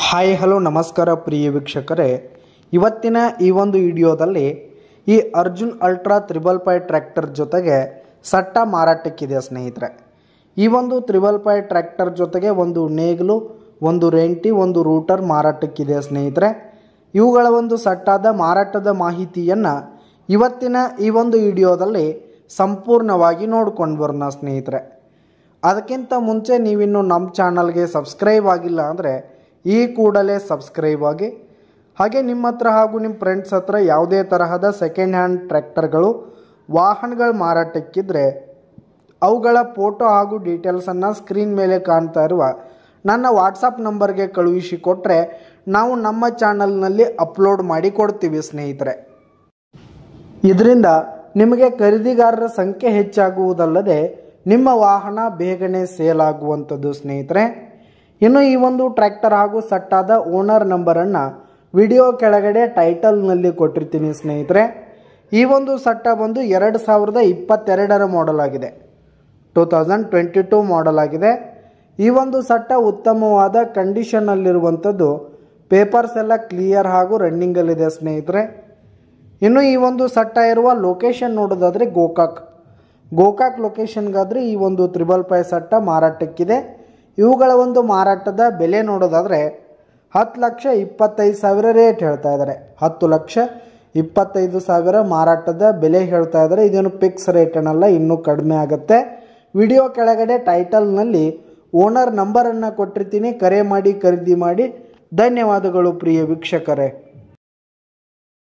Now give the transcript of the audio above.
Hi hello ನಮಸ್ಕಾರ ಪ್ರಿಯ ವೀಕ್ಷಕರೇ, ಇವತ್ತಿನ ಈ ಒಂದು ವಿಡಿಯೋದಲ್ಲಿ ಈ ಅರ್ಜುನ್ ಅಲ್ಟ್ರಾ 555 ಟ್ರ್ಯಾಕ್ಟರ್ ಜೊತೆಗೆ ಸಟ್ಟ ಮಾರಾಟಕ್ಕಿದೆ ಸ್ನೇಹಿತರೆ. ಈ ಒಂದು 555 ಟ್ರ್ಯಾಕ್ಟರ್ ಜೊತೆಗೆ ಒಂದು ನೇಗಿಲು, ಒಂದು ರೆಂಟಿ, ಒಂದು ರೂಟರ್ ಮಾರಾಟಕ್ಕಿದೆ ಸ್ನೇಹಿತರೆ. ಇವುಗಳ ಒಂದು ಸಟ್ಟಾದ ಮಾರಾಟದ ಮಾಹಿತಿಯನ್ನು ಇವತ್ತಿನ ಈ ಒಂದು ವಿಡಿಯೋದಲ್ಲಿ ಸಂಪೂರ್ಣವಾಗಿ ನೋಡ್ಕೊಂಡು ಬರೋಣ ಸ್ನೇಹಿತರೆ. ಅದಕ್ಕಿಂತ ಮುಂಚೆ ನೀವಿನ್ನು ನಮ್ಮ ಚಾನಲ್ಗೆ ಸಬ್ಸ್ಕ್ರೈಬ್ ಆಗಿಲ್ಲ ಅಂದರೆ ಈ ಕೂಡಲೇ ಸಬ್ಸ್ಕ್ರೈಬ್ ಆಗಿ, ಹಾಗೆ ನಿಮ್ಮ ಹತ್ರ ಹಾಗೂ ನಿಮ್ಮ ಫ್ರೆಂಡ್ಸ್ ಹತ್ರ ಯಾವುದೇ ತರಹದ ಸೆಕೆಂಡ್ ಹ್ಯಾಂಡ್ ಟ್ರ್ಯಾಕ್ಟರ್ಗಳು, ವಾಹನಗಳು ಮಾರಾಟಕ್ಕಿದ್ರೆ ಅವುಗಳ ಫೋಟೋ ಹಾಗೂ ಡೀಟೇಲ್ಸನ್ನು ಸ್ಕ್ರೀನ್ ಮೇಲೆ ಕಾಣ್ತಾ ಇರುವ ನನ್ನ ವಾಟ್ಸಪ್ ನಂಬರ್ಗೆ ಕಳುಹಿಸಿ ಕೊಟ್ಟರೆ ನಾವು ನಮ್ಮ ಚಾನಲ್ನಲ್ಲಿ ಅಪ್ಲೋಡ್ ಮಾಡಿ ಕೊಡ್ತೀವಿ ಸ್ನೇಹಿತರೆ. ಇದರಿಂದ ನಿಮಗೆ ಖರೀದಿಗಾರರ ಸಂಖ್ಯೆ ಹೆಚ್ಚಾಗುವುದಲ್ಲದೆ ನಿಮ್ಮ ವಾಹನ ಬೇಗನೆ ಸೇಲ್ ಆಗುವಂಥದ್ದು ಸ್ನೇಹಿತರೆ. ಇನ್ನು ಈ ಒಂದು ಟ್ರ್ಯಾಕ್ಟರ್ ಹಾಗೂ ಸಟ್ಟಾದ ಓನರ್ ನಂಬರನ್ನು ವಿಡಿಯೋ ಕೆಳಗಡೆ ಟೈಟಲ್ನಲ್ಲಿ ಕೊಟ್ಟಿರ್ತೀನಿ ಸ್ನೇಹಿತರೆ. ಈ ಒಂದು ಸಟ್ಟ ಬಂದು 2022 ಮಾಡೆಲ್ ಆಗಿದೆ, 2022 ಮಾಡೆಲ್ ಆಗಿದೆ. ಈ ಒಂದು ಸಟ್ಟ ಉತ್ತಮವಾದ ಕಂಡೀಷನ್ನಲ್ಲಿರುವಂಥದ್ದು, ಪೇಪರ್ಸ್ ಎಲ್ಲ ಕ್ಲಿಯರ್ ಹಾಗೂ ರನ್ನಿಂಗಲ್ಲಿದೆ ಸ್ನೇಹಿತರೆ. ಇನ್ನು ಈ ಒಂದು ಸಟ್ಟ ಇರುವ ಲೊಕೇಶನ್ ನೋಡೋದಾದರೆ ಗೋಕಾಕ್ ಲೊಕೇಶನ್ಗಾದರೆ ಈ ಒಂದು 555 ಸಟ್ಟ ಮಾರಾಟಕ್ಕಿದೆ. ಇವುಗಳ ಒಂದು ಮಾರಾಟದ ಬೆಲೆ ನೋಡೋದಾದರೆ 10,25,000 ರೇಟ್ ಹೇಳ್ತಾ ಇದ್ದಾರೆ. 10,25,000 ಮಾರಾಟದ ಬೆಲೆ ಹೇಳ್ತಾ ಇದ್ದಾರೆ. ಇದೇನು ಫಿಕ್ಸ್ ರೇಟ್ ಏನಲ್ಲ, ಇನ್ನೂ ಕಡಿಮೆ ಆಗುತ್ತೆ. ವಿಡಿಯೋ ಕೆಳಗಡೆ ಟೈಟಲ್ನಲ್ಲಿ ಓನರ್ ನಂಬರನ್ನು ಕೊಟ್ಟಿರ್ತೀನಿ, ಕರೆ ಮಾಡಿ ಖರೀದಿ ಮಾಡಿ. ಧನ್ಯವಾದಗಳು ಪ್ರಿಯ ವೀಕ್ಷಕರೇ.